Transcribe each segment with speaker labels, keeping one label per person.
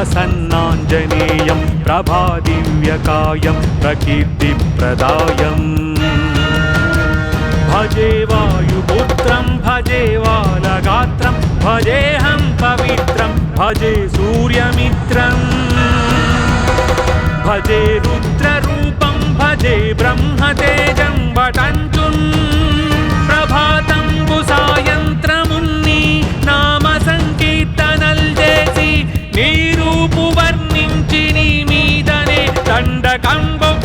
Speaker 1: प्रसन्नाञ्जनेयं प्रभादिव्यकायं प्रकीर्तिप्रदायम् भजे वायुपुत्रं भजे वालगात्रं भजेऽहं पवित्रं भजे सूर्यमित्रं भजे रुद्ररूपं भजे ब्रह्मतेजं वटञ्चुन् ప్రభాతంబు సాయంత్రమున్ని నామ సంకీర్తనల్ చేసి నీ రూపు వర్ణించి నీ మీదనే దండకంబొక్కటించేయ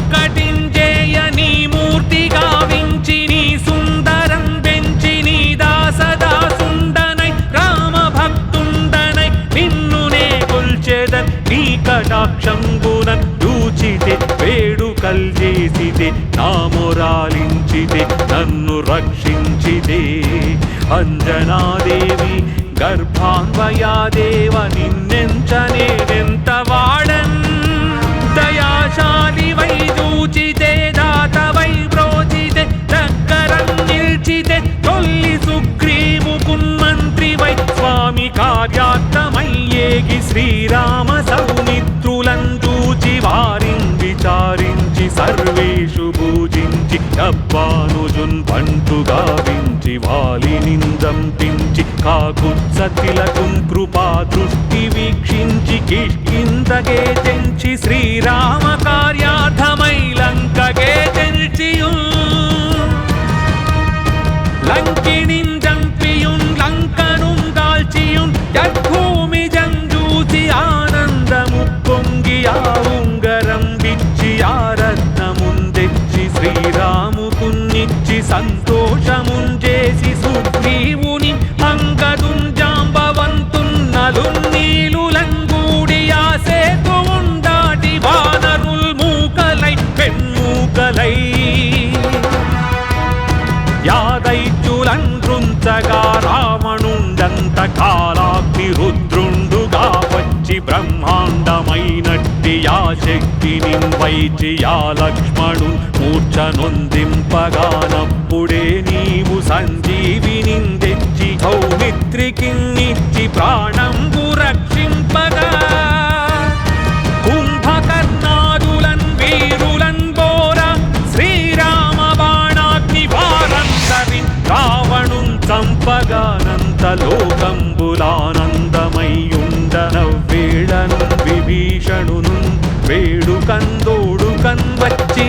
Speaker 1: నీ మూర్తి గావించి నీ సుందరం పెంచి నీ దాసదాసుండనై రామ భక్తుండనై నిన్నునే కొల్చెదన్ నీ కటాక్షంబునన్ చూచితే వేడుకల్ చేసితే నా మొరాలించితే నన్ను రక్షించితే అంజనాదేవి గర్భాన్వయాదేవ నిన్నెంచనేనెంత వాడన్ దయాశాలి వై చూచితే దాతవై బ్రోచితే దగ్గరం నిల్చితే తొల్లి సుగ్రీవుకున్మంత్రి వై స్వామి కార్యార్థమయ్యేగి శ్రీరామ సౌమిత్రులం చూచి వారిని విచారించి సర్వేషు పూజించి డబ్బానుజున్ పంటు గావించి వాలినిందంపించి కాకుత్సతిలకుం కృపా దృష్టి వీక్షించి కిష్కిందకే తెంచి శ్రీరామ కార్యార్థమై లంకకే తెంచియున్ లంకిణిం జంపియున్ లంకనుం దాల్చియున్ యద్భూమి జంజూసి ఆనందము పొంగి ఆ ఉంగరం విచ్చి ఆ రత్నముందెచ్చి శ్రీరాముకున్నిచ్చి సంతోషముంజేసి సుగ్రీవుని అంగదున్ జాంబవంతున్నలున్ నీలులంగూడి ఆ సేతువుందాటి వానరుల్ మూకలై పెన్మూకలై యాదైత్యులన్ రుంచగా రావణుండంత కాలాగ్ని రుద్రుండుగా వచ్చి బ్రహ్మాండమైనట్టి ఆ శక్తిని వైచి ఆ లక్ష్మణు మూర్ఛనొందింపగానప్పుడే నీవు సంజీవిని తెచ్చి సౌమిత్రికిన్నిచ్చి ప్రాణంబు రక్షింపగా కుంభకర్ణాదులన్ వీరులన్ బోర శ్రీరామ బాణాగ్ని వారందరి రావణున్ చంపగానంత లోకంబులానందమయ్యుండనవ్వేళను విభీషణును వేడుకందోడుకన్ వచ్చి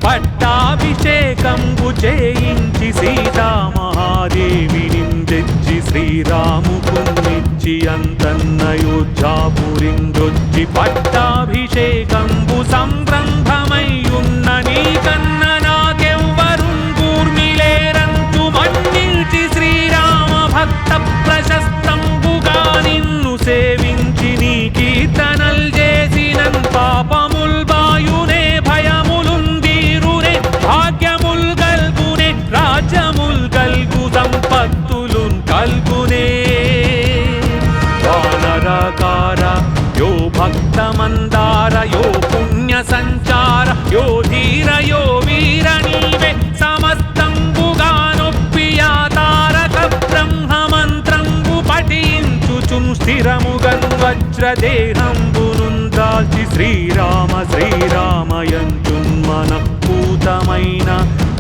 Speaker 1: పట్టాభిషేకంబు చేయించి సీతామహాదేవిని తెచ్చి శ్రీరాముకున్నిచ్చి అంతన్నయోధ్యాపురిందొచ్చి పట్టాభిషేకంబు సంరంభమయ్యున్న నీ కన్న నాకెవ్వరున్ కూర్మిలేరంచు మన్నిల్చి శ్రీరామ భక్త ప్రశస్తంబుగా నిన్ను సేవించి నీ కీర్తనల్ చేసినన్ పాపముల్ బాయునే భయములుందీరునే భాగ్యముల్ గల్గునే రాజ్యముల్ గల్గు సంపత్తులున్ కల్గునే వానరకార యో భక్తమందార యో పుణ్య సంచార యో ధీర యో వీర నీవే సమస్తంబుగానొప్పియా తారక బ్రహ్మమంత్రంబు పఠించుచున్ స్థిరముగన్ వజ్రదేహంబునున్ దాల్చి శ్రీరామ శ్రీరామయంచున్మనఃపూతమైన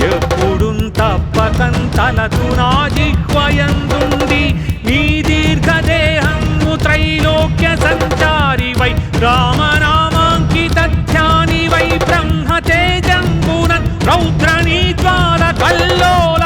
Speaker 1: ఎప్పుడున్ తప్పకన్ తలతు నా జిహ్వయందుండి నీ దీర్ఘదేహము త్రైలోక్య సంచారి వై రామనామాంకిత ధ్యాని వై బ్రహ్మతేజంబునన్ రౌద్రణీ జ్వాల కల్లోల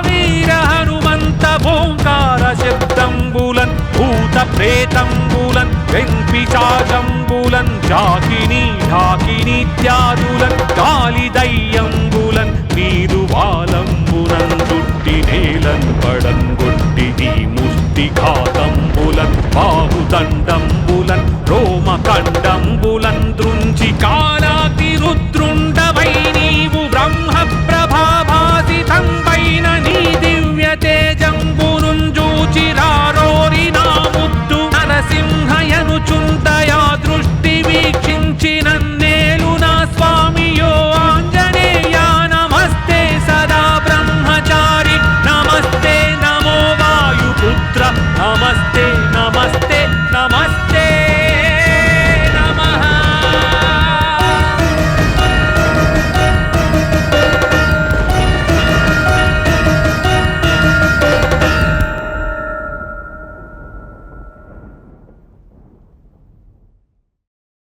Speaker 1: వీర హనుమంత ఓంకార శబ్దంబులన్ భూత ప్రేతంబులన్ వెంపిచాజంబులన్ జాకిని ఢాకినిత్యాదులన్ కాలిదయ్యంబులన్ నీరు వాలంబులన్ దుట్టి నేలన్ పడంగొట్టి నీ ముష్టి ఘాతంబులన్ బాహుదండం